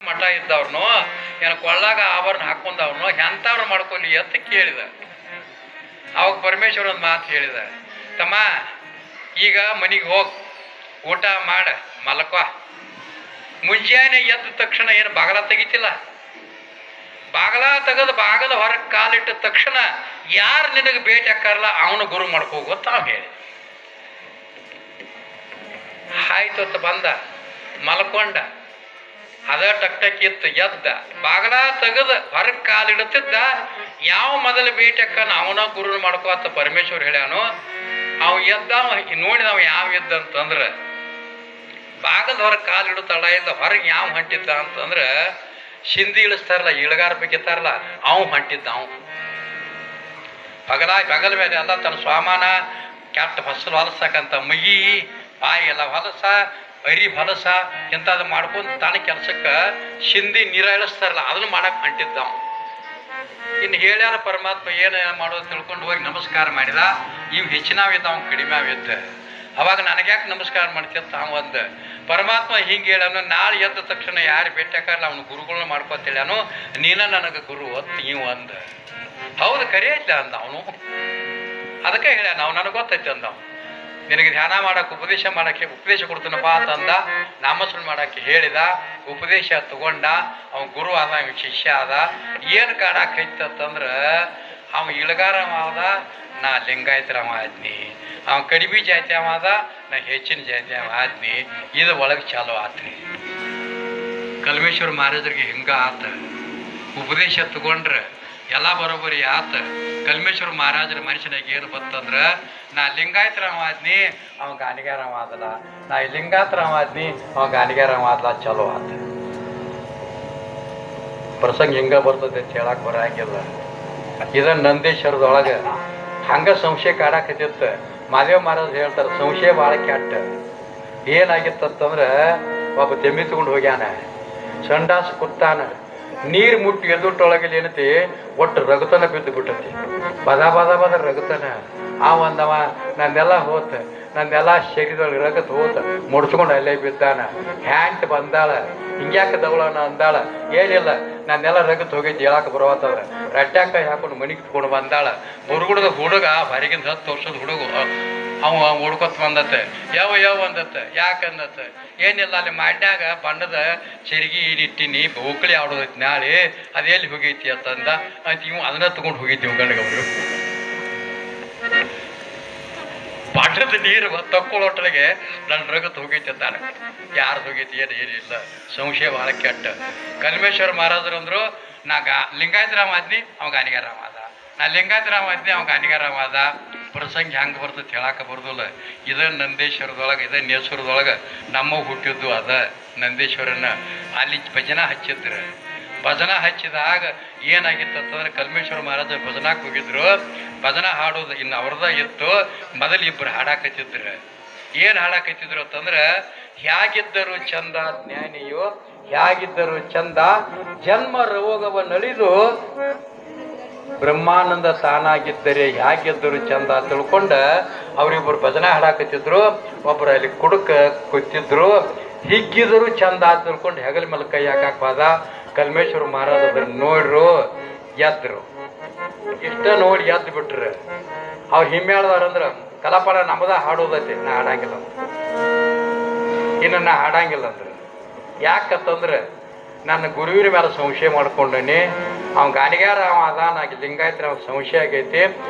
ಮಠ ಇದ್ದವ್ರನು ಏನು ಕೊಳ್ಳಾಗ ಆಭರಣ ಹಾಕೊಂಡವ್ರನು ಎಂಥವ್ರು ಮಾಡ್ಕೊಳ್ಳಿ ಅಂತ ಕೇಳಿದ. ಅವಾಗ ಪರಮೇಶ್ವರ ಒಂದು ಮಾತು ಹೇಳಿದ, ತಮ್ಮ ಈಗ ಮನೆಗೆ ಹೋಗಿ ಊಟ ಮಾಡ ಮಲಕೋ. ಮುಂಜಾನೆ ಎದ್ದ ತಕ್ಷಣ ಏನು ಬಾಗಲ ತೆಗಿತಿಲ್ಲ, ಬಾಗಲ ತೆಗೆದು ಬಾಗಲ ಹೊರಗೆ ಕಾಲಿಟ್ಟ ತಕ್ಷಣ ಯಾರು ನಿನಗೆ ಭೇಟಿ ಹಾಕಾರಲ್ಲ ಅವನು ಗುರು ಮಾಡ್ಕೋಗು ಅಂತ ಅವ್ ಹೇಳಿ. ಆಯ್ತು ಅಂತ ಬಂದ, ಮಲ್ಕೊಂಡ. ಅದ ಟಕ್ಟಕ್ಕಿತ್ತು, ಎದ್ದ ಬಾಗಲ ತೆಗೆದು ಹೊರಗೆ ಕಾಲಿಡುತ್ತಿದ್ದ. ಯಾವ ಮೊದಲು ಭೇಟಿ ಹಾಕನ ಅವನ ಗುರು ಮಾಡ್ಕೋ ಅಂತ ಪರಮೇಶ್ವರ್ ಹೇಳ್ಯಾನು. ಅವ ಎದ್ದ, ನೋಡಿದವ ಯಾವ ಎದ್ದ ಅಂತಂದ್ರೆ ಬಾಗದ ಹೊರಗೆ ಕಾಲಿಡು ತಡ ಇಲ್ಲ. ಹೊರಗೆ ಯಾವ ಹೊಂಟಿದ್ದ ಅಂತಂದ್ರೆ ಸಿಂಧಿ ಇಳಿಸ್ತಾರಲ್ಲ, ಇಳಗಾರ ಬೇಕಿತ್ತಾರಲ್ಲ ಅವ ಹೊಂಟಿದ್ದ. ಅವ ಬಗಲ ಮೇಲೆ ಎಲ್ಲ ತನ್ನ ಸ್ವಾಮಾನ ಕೆಟ್ಟ ಫಸಲು ಹೊಲಸಕ್ಕಂತ ಮಗಿ ಬಾಯಿ ಎಲ್ಲ ಹೊಲಸ ಅರಿ ಹೊಲಸ ಇಂಥದ್ದು ಮಾಡ್ಕೊಂಡು ತಾನು ಕೆಲಸಕ್ಕೆ ಸಿಂಧಿ ನೀರ ಇಳಿಸ್ತಾರಲ್ಲ ಅದನ್ನು ಮಾಡಕ್ಕೆ ಹೊಂಟಿದ್ದ. ಅವ ಇನ್ನು ಹೇಳ್ಯಾರ ಪರಮಾತ್ಮ ಏನು ಮಾಡೋದು ತಿಳ್ಕೊಂಡು ಹೋಗಿ ನಮಸ್ಕಾರ ಮಾಡಿದ. ಇವು ಹೆಚ್ಚಿನಾವಿದ್ದ, ಅವ್ನು ಕಡಿಮೆ ಅವಿದ್ದ. ಅವಾಗ ನನಗ್ಯಾಕೆ ನಮಸ್ಕಾರ ಮಾಡ್ತಿತ್ತ ಅವ ಅಂದ. ಪರಮಾತ್ಮ ಹಿಂಗೆ ಹೇಳ್ಯಾನು, ನಾಳೆ ಎದ್ದ ತಕ್ಷಣ ಯಾರು ಭೇಟಿ ಹಾಕಾರಲ್ಲ ಅವನು ಗುರುಗಳನ್ನ ಮಾಡ್ಕೊತ ಹೇಳ್ಯಾನು, ನೀನ ನನಗೆ ಗುರು ಅಂತ ನೀವು ಅಂದ. ಹೌದು ಕರೆ ಐತೆ ಅಂದ ಅವನು. ಅದಕ್ಕೆ ಹೇಳ್ಯಾನ, ನಾವು ನನಗೆ ಗೊತ್ತೈತೆ ಅಂದ. ನಿನಗೆ ಧ್ಯಾನ ಮಾಡಕ್ಕೆ ಉಪದೇಶ ಕೊಡ್ತೀನಪ್ಪ ಅಂತಂದ. ನಾಮಸ್ಮರಣೆ ಮಾಡಕ್ಕೆ ಹೇಳಿದ, ಉಪದೇಶ ತಗೊಂಡ. ಅವನ ಗುರು ಆದ, ಇವ ಶಿಷ್ಯ ಆದ. ಏನು ಕಾಡಾಕೈತಂದ್ರೆ ಅವ ಇಳಗಾರವ ಆದ, ನಾ ಲಿಂಗಾಯತರವ ಆದ್ನಿ. ಅವ ಕಡಿಮೆ ಜಾತಿ ಅವ ಆದ, ನಾ ಹೆಚ್ಚಿನ ಜಾತಿ ಅವ ಆದ್ನಿ. ಇದು ಒಳಗೆ ಚಾಲು ಆತ್ರಿ. ಕಲ್ಮೇಶ್ವರ ಮಹಾರಾಜರಿಗೆ ಹಿಂಗ ಆತ. ಉಪದೇಶ ತಗೊಂಡ್ರೆ ಎಲ್ಲ ಬರೋಬ್ಬರಿ ಆತ. ಕಲ್ಮೇಶ್ವರ ಮಹಾರಾಜರ ಮನುಷ್ಯನಾಗ ಏನು ಬತ್ತಂದ್ರೆ ನಾ ಲಿಂಗಾಯತರವ ಆದ್ನಿ, ಅವ ಗಾನಿಗಾರವ ಆದಲ್ಲ. ನಾ ಲಿಂಗಾಯತರವ ಆದ್ನಿ, ಅವ ಗಾನಿಗಾರವ ಆದಲ್ಲ. ಚಲೋ ಆತ. ಪ್ರಸಂಗ ಹಿಂಗ ಬರ್ತದೆ ಅಂತ ಹೇಳಕ್ ಬರಂಗಿಲ್ಲ. ಇದನ್ನ ನಂದೇಶ್ವರದೊಳಗೆ ಹಂಗ ಸಂಶಯ ಕಾಡಾಕತ್ತಿತ್ತ. ಮಾದೇವ ಮಹಾರಾಜ್ ಹೇಳ್ತಾರೆ, ಸಂಶಯ ಭಾಳ ಕೆಟ್ಟ. ಏನಾಗಿತ್ತಂತಂದ್ರೆ ಒಬ್ಬ ತೆಮ್ಮಿ ತಗೊಂಡು ಹೋಗ್ಯಾನ, ಸಂಡಾಸ ಕುತ್ತಾನ. ನೀರು ಮುಟ್ಟಿ ಎದುಟೊಳಗೆ ಏನತಿ ಒಟ್ಟು ರಗತನ ಬಿದ್ದು ಬಿಟ್ಟತಿ. ಬದ ರಗತನ. ಒಂದವ ನಂದೆಲ್ಲ ಹೋತ, ನಂದೆಲ್ಲ ಶರೀರದೊಳಗೆ ರಗತ್ ಹೋತ, ಮುಡ್ಸ್ಕೊಂಡು ಅಲ್ಲೇ ಬಿದ್ದಾನ. ಹ್ಯಾಂಟ್ ಬಂದಾಳ, ಹಿಂಗ್ಯಾಕೆ ದವಳನ ಅಂದಾಳ. ಏನಿಲ್ಲ, ನಂದೆಲ್ಲ ರಗತ್ ಹೋಗೈತಿ ಹೇಳಕ್ಕೆ ಬರುವಂತಂದ್ರೆ ರಟ್ಯಾಕ ಹಾಕೊಂಡು ಮನೆಗೆ ತಗೊಂಡು ಬಂದಾಳ. ಬುರುಗುಡದ ಹುಡುಗ ಹೊರಗಿಂದ 10 ವರ್ಷದ ಹುಡುಗ ಅವ ಹುಡ್ಕೊತ್ ಬಂದತ್ತೆ. ಯಾವ ಅಂದತ್ತೆ. ಯಾಕಂದತ್ತೆ, ಏನಿಲ್ಲ ಅಲ್ಲಿ ಮಾಡ್ಯಾಗ ಬಣ್ಣದ ಚರಿಗಿ ಇಟ್ಟಿನಿ, ಬೋಕಳಿ ಆಡೋದೈತಿ ನಾಳೆ, ಅದೆಲ್ಲಿ ಹೋಗೈತಿ ಅಂತಂದ. ಅಂತ ಇವು ಅದನ್ನ ತಗೊಂಡು ಹೋಗಿದ್ದೀವಿ ಗಂಡಗ ಅವರು. ಬಣ್ಣದ ನೀರು ತಕ್ಕೊಳ್ಳೋಟ್ರಿಗೆ ನನ್ನ ರಗತ್ ಹೋಗೈತಿ ಅಂತಾನೆ. ಯಾರ್ದು ಹೋಗೈತಿ ಏನಿಲ್ಲ. ಸಂಶಯ ಭಾಳ ಕೆಟ್ಟ. ಕಲ್ಮೇಶ್ವರ ಮಹಾರಾಜರು ಅಂದ್ರು, ನಾ ಲಿಂಗಾಯತರಾಮ ಆದ್ನಿ, ಅವ ಗಾನಿಗಾರಾಮ ಆದ. ನಾ ಲಿಂಗಾಯತರಾಮ ಆದ್ನಿ, ಅವ ಗಾನಿಗಾರಾಮ ಆದ. ಪ್ರಸಂಗ ಹೆಂಗೆ ಬರ್ತದೆ ಹೇಳಕ್ಕೆ ಬರೋದಿಲ್ಲ. ಇದ ನಂದೇಶ್ವರದೊಳಗೆ, ಇದ ನೇಶ್ವರದೊಳಗೆ ನಮ್ಮ ಹುಟ್ಟಿದ್ದು ಅದ. ನಂದೇಶ್ವರನ ಅಲ್ಲಿ ಭಜನ ಹಚ್ಚಿದ್ರು. ಭಜನ ಹಚ್ಚಿದಾಗ ಏನಾಗಿತ್ತು ಅಂತಂದ್ರೆ ಕಲ್ಮೇಶ್ವರ ಮಹಾರಾಜ ಭಜನಾಕ್ಕೆ ಹೋಗಿದ್ರು. ಭಜನ ಹಾಡೋದು ಇನ್ನು ಅವ್ರದ ಇತ್ತು. ಮೊದಲು ಇಬ್ಬರು ಹಾಡಾಕತ್ತಿದ್ರು. ಏನು ಹಾಡಾಕತ್ತಿದ್ರು ಅಂತಂದ್ರೆ, ಹೇಗಿದ್ದರು ಚಂದ ಜ್ಞಾನಿಯೋ, ಹೇಗಿದ್ದರು ಚಂದ ಜನ್ಮ ರೋಗವನ್ನಳಿದು ಬ್ರಹ್ಮಾನಂದ ತಾನಾಗಿದ್ದರೆ ಹೇಗಿದ್ದರು ಚಂದ ತಿಳ್ಕೊಂಡ ಅವರಿಬ್ಬರು ಭಜನೆ ಹಾಡಾಕತ್ತಿದ್ರು. ಒಬ್ಬರು ಅಲ್ಲಿ ಕುಡುಕ ಕೂತಿದ್ರು. ಹಿಗ್ಗಿದ್ರು ಚಂದ ತಿಳ್ಕೊಂಡು ಹೆಗಲ ಮೇಲೆ ಕೈ ಹಾಕಕ್ ಬಾದ. ಕಲ್ಮೇಶ್ವರ ಮಹಾರಾಜ ಅದನ್ನು ನೋಡ್ರು, ಎದ್ರು. ಇಷ್ಟ ನೋಡಿ ಎದ್ದು ಬಿಟ್ರು. ಅವ್ರು ಹಿಮ್ಮೇಳ್ದಾರಂದ್ರೆ ಕಲಾಪಾಡ ನಮ್ಮದ ಹಾಡೋದೈತಿ, ನಾ ಹಾಡಂಗಿಲ್ಲ ಅಂತ. ಇನ್ನು ನಾ ಹಾಡಂಗಿಲ್ಲ ಅಂದ್ರೆ ಯಾಕಂತಂದ್ರೆ ನನ್ನ ಗುರುವಿನ ಮೇಲೆ ಸಂಶಯ ಮಾಡ್ಕೊಂಡನಿ. ಅವ್ನ ಗಾನಿಗಾರ ಅವ ಅದ, ನಾಗಿ ಲಿಂಗಾಯತ್ರ ಅವ್ನ ಸಂಶಯ ಆಗೈತಿ.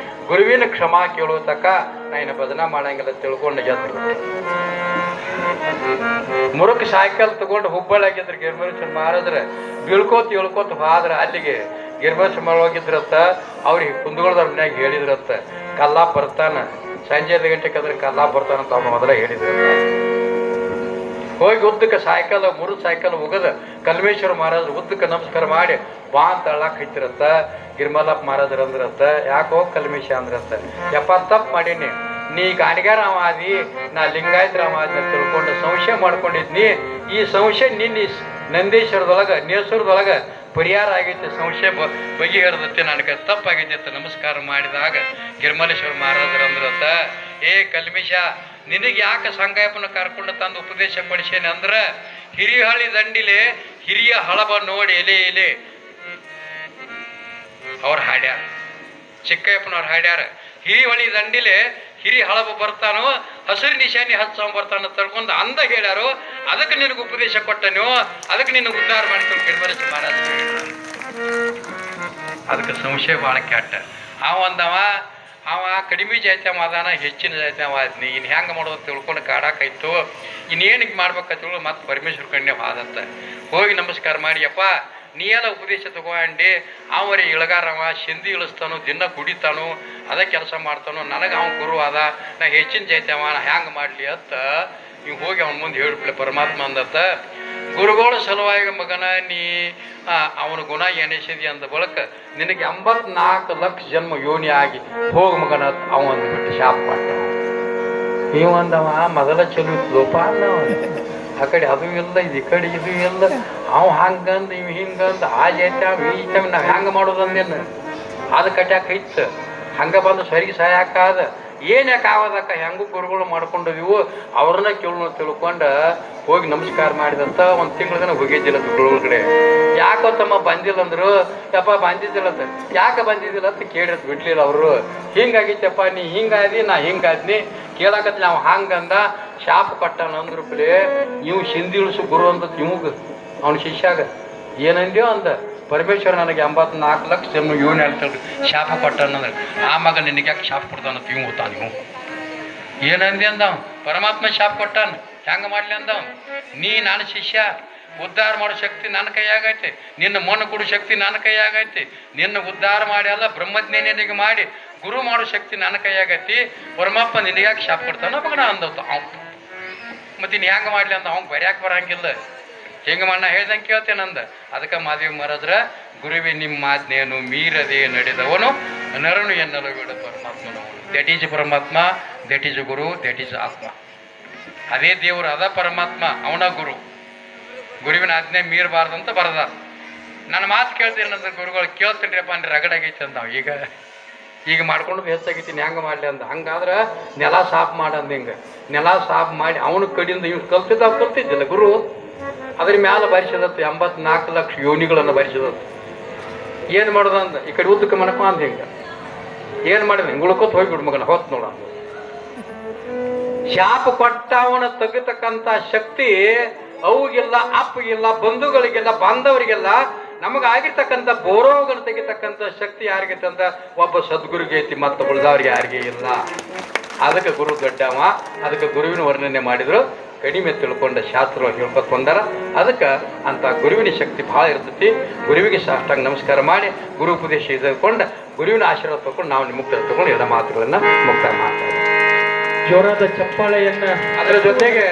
ಗುರುವಿನ ಕ್ಷಮಾ ಕೇಳೋ ತಕ್ಕ ನಾ ಇನ್ನು ಭಜನಾ ಮಾಡಂಗಿಲ್ಲ ತಿಳ್ಕೊಂಡು ಎದ್ದು. ಮುರುಕ್ ಸೈಕಲ್ ತಗೊಂಡು ಹುಬ್ಬಳ್ಳಿ ಆಗಿದ್ರು ಗಿರಿಮೇಶ್ವರ ಮಹಾರಾಜ್ರ. ಬೀಳ್ಕೋತ ಹೇಳ್ಕೋತ ಹೋದ್ರ ಅಲ್ಲಿಗೆ ಗಿರಿಮೇಶ್ವರ ಹೋಗಿದ್ರತ್ತ. ಅವ್ರಿಗೆ ಕುಂದಗೋಳದವ್ರ ಮನ್ಯಾಗ ಹೇಳಿದ್ರತ್ತ, ಕಲ್ಲಾ ಬರ್ತಾನ, ಸಂಜೆ 5 ಗಂಟೆಗೆ ಅದ್ರ ಕಲ್ಲಾ ಬರ್ತಾನಂತ ಅವ್ನು ಮೊದಲೇ ಹೇಳಿದ್ರತ್ತ. ಹೋಗಿ ಉದ್ದಕ್ಕೆ ಸೈಕಲ್, ಸೈಕಲ್ ಹೋಗದ ಕಲ್ಮೇಶ್ವರ ಮಹಾರಾಜರು ಉದ್ದಕ್ಕೆ ನಮಸ್ಕಾರ ಮಾಡಿ ಬಾ ಅಂತ ಅಳ್ಳಾಕ್ ಹಚ್ಚಿರತ್ತ. ಗಿರ್ಮಲಪ್ಪ ಮಹಾರಾಜರು ಅಂದ್ರತ್ತ, ಯಾಕೋ ಕಲ್ಮೇಶ ಅಂದ್ರತ್ತ, ಯಪ್ಪ ತಪ್ಪು ಮಾಡೀನಿ, ನೀ ಗಾನಿಗಾರ ಅವ ಆದಿ, ನಾ ಲಿಂಗಾಯತರ ಅವ ಆದಿ ತಿಳ್ಕೊಂಡು ಸಂಶಯ ಮಾಡ್ಕೊಂಡಿದ್ನಿ. ಈ ಸಂಶಯ ನಿನ್ನ ನಂದೇಶ್ವರದೊಳಗೆ ನೇಶ್ವರದೊಳಗೆ ಪರಿಹಾರ ಆಗೈತೆ. ಸಂಶಯ ಬಗೆಹರಿದತ್ತೆ, ನನಗೆ ತಪ್ಪಾಗೈತೆ ಅಂತ ನಮಸ್ಕಾರ ಮಾಡಿದಾಗ ಗಿರ್ಮಲೇಶ್ವರ ಮಹಾರಾಜರು ಅಂದ್ರತ್ತ, ಏ ಕಲ್ಮೇಶ, ನಿನಗೆ ಯಾಕೆ ಸಂಗಾಯಪನ ಕರ್ಕೊಂಡು ತಂದು ಉಪದೇಶ ಪಡಿಸೇನೆ ಅಂದ್ರೆ ಹಿರಿಹಳ್ಳಿ ದಂಡಿಲೆ ಹಿರಿಯ ಹಳಬ ನೋಡಿ ಎಲೆ ಎಲೆ ಅವ್ರು ಹಾಡ್ಯಾರ, ಚಿಕ್ಕಯ್ಯಪ್ಪನವ್ರು ಹಾಡ್ಯಾರ. ಹಿರಿವಳಿ ದಂಡಿಲೆ ಹಿರಿ ಹಳಬ ಬರ್ತಾನೋ, ಹಸಿರು ನಿಶಾನಿ ಹಚ್ಚ ಬರ್ತಾನ ತಳ್ಕೊಂಡು ಅಂದ ಹೇಳ್ಯಾರು. ಅದಕ್ಕೆ ನಿನಗೆ ಉಪದೇಶ ಕೊಟ್ಟನು, ಅದಕ್ಕೆ ನಿನಗೆ ಉದ್ಧಾರ ಮಾಡ್ಕೊಂಡು ಗಿಡಬರಸಿ ಮಹಾರಾಜ. ಅದಕ್ಕೆ ಸಂಶಯ ಭಾಳ ಕೆಟ್ಟ. ಅವ ಕಡಿಮೆ ಜಾತ್ಯವ ಅದಾನ, ಹೆಚ್ಚಿನ ಜಾತ್ಯವ ಆದ್ನಿ. ಇನ್ನು ಹೆಂಗೆ ಮಾಡೋದು ತಿಳ್ಕೊಂಡು ಕಾಡಾಕಾಯ್ತು. ಇನ್ನೇನಿಗೆ ಮಾಡ್ಬೇಕಂತೇಳಿ ಮತ್ತೆ ಪರಮೇಶ್ವರ ಕಣ್ಣೆ ಆದಂತ ಹೋಗಿ ನಮಸ್ಕಾರ ಮಾಡಿಯಪ್ಪ, ನೀ ಎಲ್ಲ ಉಪದೇಶ ತಗೊಂಡು ಅವರೇ ಇಳಗಾರವ, ಸಿಂಧಿ ಇಳಿಸ್ತಾನೋ, ದಿನ ಕುಡಿತಾನೋ, ಅದೇ ಕೆಲಸ ಮಾಡ್ತಾನೋ, ನನಗೆ ಅವ್ನು ಗುರು ಅದ, ನಾ ಹೆಚ್ಚಿನ ಜಾತ್ಯವ, ನಾ ಹ್ಯಾಂಗೆ ಮಾಡಲಿ ಅಂತ ನೀವು ಹೋಗಿ ಅವನ ಮುಂದೆ ಹೇಳ್ಬಿಡ್ಲೆ ಪರಮಾತ್ಮ ಅಂದತ್ತ. ಗುರುಗಳ ಸಲುವಾಗಿ ಮಗನ ನೀ ಅವನ ಗುಣ ಎಣಿಸಿದಿ ಅಂದ ಬಳಕ ನಿನಗೆ 84 ಲಕ್ಷ ಜನ್ಮ ಯೋನಿ ಆಗಿ ಹೋಗ ಮಗನ ಅವ ಅಂದ್ಬಿಟ್ಟು ಶಾಪ ಮಾಡ್ತ. ನೀವು ಅಂದವ ಮೊದಲ ಚಲೋ ಲೋಪ ಅಂದವ, ಆ ಕಡೆ ಅದು ಇಲ್ಲ, ಈ ಕಡೆ ಇದು ಇಲ್ಲ, ಅವ ಹಂಗಂದು ಇವ್ ಹಿಂಗಂದ ಆ ಜಾತ್ಯಾವ ಈ ಟೈಮ್ ನಾವು ಹೆಂಗೆ ಮಾಡೋದಂದೇನು ಅದು ಕಟ್ಯಾಕ ಇತ್ತು. ಹಂಗೆ ಬಂದು ಸರಿ ಸಾಯಕಾದ ಏನು ಯಾಕೆ ಆಗೋದಕ್ಕ ಹೆಂಗೂ ಗುರುಗಳು ಮಾಡ್ಕೊಂಡಿದ್ದೀವು ಅವ್ರನ್ನ ತಿಳ್ಕೊಂಡು ಹೋಗಿ ನಮಸ್ಕಾರ ಮಾಡಿದಂತ ಒಂದು ತಿಂಗಳ ದಿನ ಹೋಗಿದ್ದಿಲ್ಲ ಗುರುಗಳ ಕಡೆ. ಯಾಕೋ ತಮ್ಮ ಬಂದಿಲ್ಲ ಅಂದರು. ಯಪ್ಪ ಬಂದಿದ್ದಿಲ್ಲ ಅಂತ, ಯಾಕೆ ಬಂದಿದ್ದಿಲ್ಲ ಅಂತ ಕೇಳಿದ್ ಬಿಡ್ಲಿಲ್ಲ ಅವರು. ಹಿಂಗಾಗಿತ್ತಪ್ಪ, ನೀ ಹಿಂಗಾದಿ ನಾ ಹಿಂಗಾದ್ನಿ ಕೇಳಾಕತ್ ನಾವು ಹಂಗಂದ ಶಾಪ ಕಟ್ಟಾನ ಅಂದ್ರು ಬಿಡಿ. ಇವು ಸಿಂಧಿ ಇಳಿಸು ಗುರು ಅಂತ ಇವಾಗ ಅವನ ಶಿಷ್ಯಾಗ ಏನಂದ್ಯೋ ಅಂದ, ಪರಮೇಶ್ವರ ನನಗೆ 84 ಲಕ್ಷ ಜನ್ಮ ಯೋನಿ ಹೇಳ್ತಾರೆ ಶಾಪ ಕೊಟ್ಟನಂದ್ರೆ ಆ ಮಗ ನಿನಗೆ ಯಾಕೆ ಶಾಪ ಕೊಡ್ತಾನ ಇವ್ ಹೋತಾನ. ನೀವು ಏನಂದಿ ಅಂದವ, ಪರಮಾತ್ಮ ಶಾಪ ಕೊಟ್ಟಾನ, ಹೆಂಗೆ ಮಾಡಲಿ ಅಂದವ. ನೀ ನಾನು ಶಿಷ್ಯ, ಉದ್ಧಾರ ಮಾಡೋ ಶಕ್ತಿ ನನ್ನ ಕೈಯಾಗೈತೆ, ನಿನ್ನ ಮಣ್ಣು ಕೊಡೋ ಶಕ್ತಿ ನನ್ನ ಕೈಯಾಗೈತಿ, ನಿನ್ನ ಉದ್ಧಾರ ಮಾಡಿ ಅಲ್ಲ ಬ್ರಹ್ಮಜ್ಞಾನಿಗೆ ಮಾಡಿ ಗುರು ಮಾಡೋ ಶಕ್ತಿ ನನ್ನ ಕೈಯಾಗೈತಿ. ಪರಮಾತ್ಮ ನಿನಗ್ಯಾಕೆ ಶಾಪ ಕೊಡ್ತಾನ ಮಗನ ಅಂದವ. ಅವ್ ಮತ್ತೆ ಇನ್ನು ಹೆಂಗೆ ಮಾಡಲಿ ಅಂದ, ಅವ್ನು ಬರ್ಯಾಕೆ ಬರಂಗಿಲ್ಲ. ಹಿಂಗೆ ಮಣ್ಣ ಹೇಳ್ದಂಗೆ ಕೇಳ್ತೇನಂದ. ಅದಕ್ಕೆ ಮಾದೇವಿ ಮಹಾರಾಜ್ರ ಗುರುವಿ ನಿಮ್ಮ ಆಜ್ಞೆಯನ್ನು ಮೀರದೆ ನಡೆದವನು ನರನು ಎನ್ನಲು ಬೇಡ ಪರಮಾತ್ಮನು. ದಟ್ ಈಸ್ ಪರಮಾತ್ಮ, that is Guru, that is ಆತ್ಮ. ಅದೇ ದೇವರು, ಅದ ಪರಮಾತ್ಮ, ಅವನ ಗುರು. ಗುರುವಿನ ಆಜ್ಞೆ ಮೀರಬಾರ್ದಂತ ಬರದ. ನನ್ನ ಮಾತು ಕೇಳ್ತೇನಂದ್ರೆ ಗುರುಗಳು ಕೇಳ್ತೇನ್ರಿಪ್ಪ ಅಂದ್ರೆ ರಗಡಾಗೈತೆ ಅಂದ. ಈಗ ಮಾಡ್ಕೊಂಡು ಹೆಚ್ಚಾಗೈತೀನಿ ಹೆಂಗೆ ಮಾಡಲಿ ಅಂದ. ಹಂಗಾದ್ರೆ ನೆಲ ಸಾಫ್ ಮಾಡಂದ. ಹಿಂಗೆ ನೆಲ ಸಾಫ್ ಮಾಡಿ ಅವನ ಕಡೆಯಿಂದ ಇವ್ ಕಲ್ತಿದ್ದಿಲ್ಲ ಗುರು. ಅದ್ರ ಮ್ಯಾಲ ಬರಿಸಿದತ್ತು 84 ಲಕ್ಷ ಯೋನಿಗಳನ್ನು ಬರಿಸಿದತ್ತು. ಏನು ಮಾಡೋದಂದ, ಈ ಕಡೆ ಉದ್ದಕ್ಕೆ ಮನಕ ಅಂದ. ಹಿಂಗೆ ಏನು ಮಾಡಿದ, ಹಿಂಗೆ ಉಳ್ಕೊತ ಹೋಗ್ಬಿಡು ಮಗನ ಹೊತ್ತು ನೋಡ. ಶಾಪ ಕೊಟ್ಟ ಅವನ ತೆಗಿತಕ್ಕಂಥ ಶಕ್ತಿ ಅವುಗಿಲ್ಲ, ಅಪ್ಪಗಿಲ್ಲ, ಬಂಧುಗಳಿಗೆಲ್ಲ, ಬಾಂಧವರಿಗೆಲ್ಲ. ನಮಗಾಗಿರ್ತಕ್ಕಂಥ ಬೋರೋಗನ್ನು ತೆಗಿತಕ್ಕಂಥ ಶಕ್ತಿ ಯಾರಿಗೆ ತಂದ, ಒಬ್ಬ ಸದ್ಗುರುಗೆ ಐತಿ, ಮತ್ತು ಉಳಿದವ್ರಿಗೆ ಯಾರಿಗೆ ಇಲ್ಲ. ಅದಕ್ಕೆ ಗುರು ದೊಡ್ಡವ. ಅದಕ್ಕೆ ಗುರುವಿನ ವರ್ಣನೆ ಮಾಡಿದ್ರು, ಕಡಿಮೆ ತಿಳ್ಕೊಂಡ ಶಾಸ್ತ್ರ ಹೇಳ್ಕೊತ ಬಂದಾರ. ಅದಕ್ಕೆ ಅಂತ ಗುರುವಿನ ಶಕ್ತಿ ಭಾಳ ಇರ್ತೈತಿ. ಗುರುವಿಗೆ ಸಾಷ್ಟಾಂಗ ನಮಸ್ಕಾರ ಮಾಡಿ ಗುರು ಉಪದೇಶ ಇದ್ಕೊಂಡು ಗುರುವಿನ ಆಶೀರ್ವಾದ ತಗೊಂಡು ನಾವು ಮುಕ್ತ ತಗೊಂಡು ಎಲ್ಲ ಮಾತುಗಳನ್ನ ಮುಕ್ತ ಮಾಡ್ತಾರೆ. ಜೋರಾದ ಚಪ್ಪಾಳೆಯನ್ನ ಅದರ ಜೊತೆಗೆ